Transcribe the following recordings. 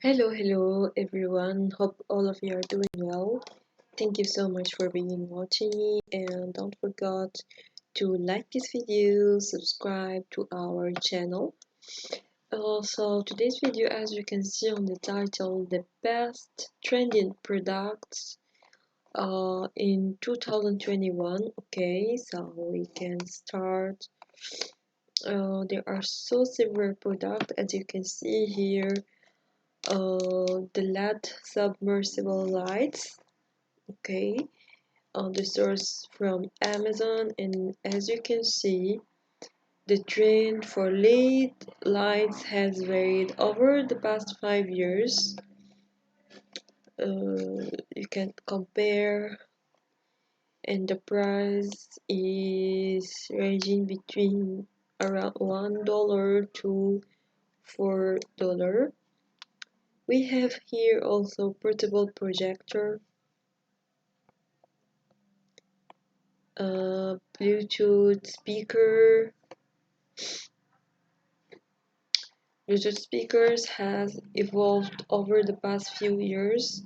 Hello everyone. Hope all of you are doing well. Thank you so much for being watching me, and don't forget to like this video, subscribe to our channel. So today's video, as you can see on the title, the best trending products in 2021. Okay, so we can start. There are so several products, as you can see here. The LED submersible lights. Okay, the source from Amazon, and as you can see, the trend for LED lights has varied over the past 5 years. You can compare, and the price is ranging between around $1 to $4. We have here also portable projector, Bluetooth speaker. Bluetooth speakers has evolved over the past few years,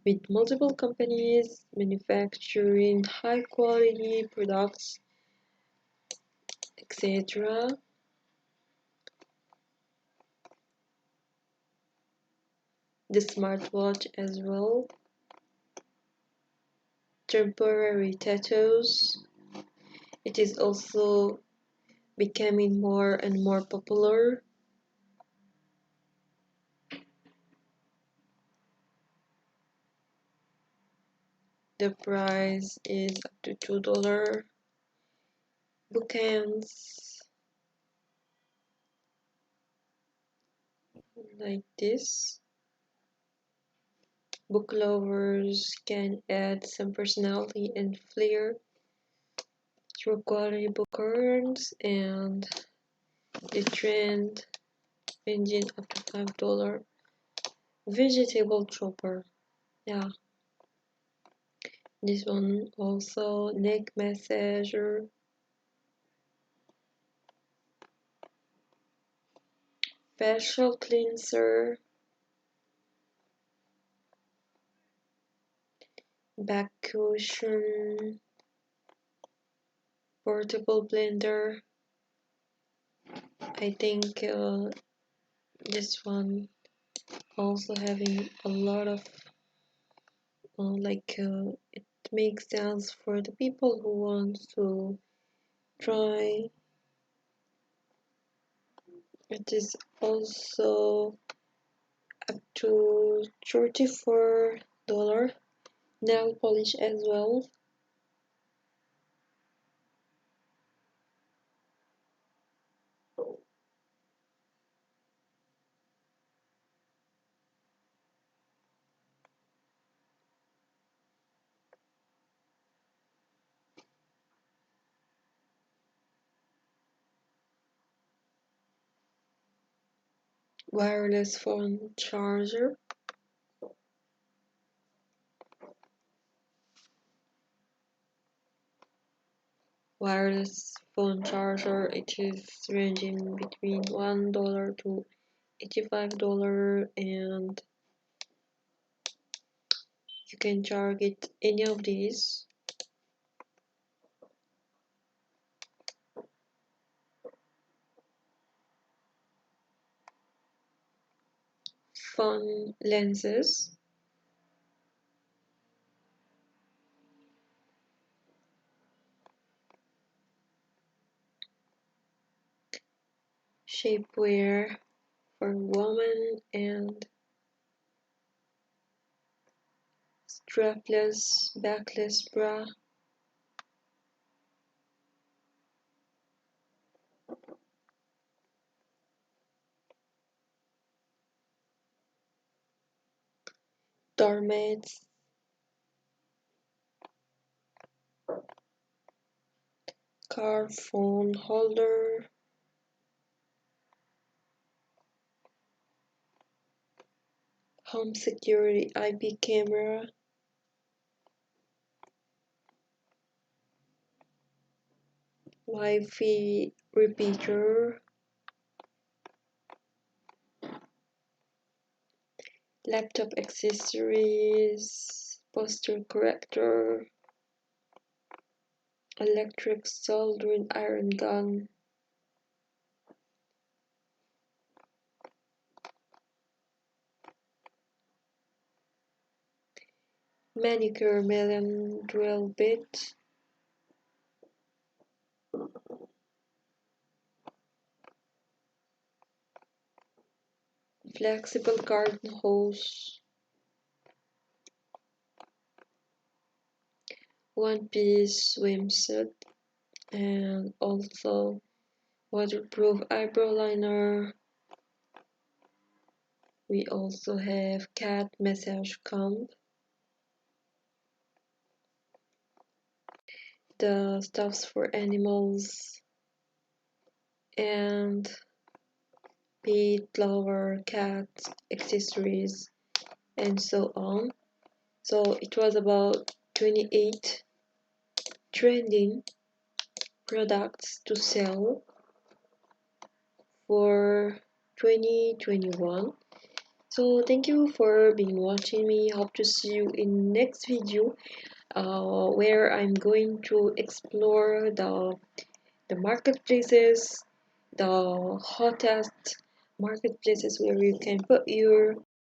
with multiple companies manufacturing high quality products, etc. The smartwatch as well. Temporary tattoos. It is also becoming more and more popular. The price is up to $2. Bookends like this. Book lovers can add some personality and flair through quality bookends, and the trend ranging up to $5. Vegetable chopper. Yeah. This one also. Neck massager. Facial cleanser. Back cushion. Portable blender. I think this one also having a lot of it makes sense for the people who want to try. It is also up to $34. Nail polish as well. Wireless phone charger. Wireless phone charger, it is ranging between $1 to $85, and you can target any of these. Phone lenses. Shapewear for women, and strapless backless bra. Doormats. Car phone holder. Home security IP camera. Wi-Fi repeater. laptop accessories, posture corrector, electric soldering iron gun, manicure melon drill bit, flexible garden hose, one-piece swimsuit, and also waterproof eyebrow liner. We also have cat massage comb, the stuffs for animals, and pet, lover, cat accessories, and so on. So it was about 28 trending products to sell for 2021. So thank you for being watching me. Hope to see you in next video where I'm going to explore the marketplaces, the hottest marketplaces where you can put your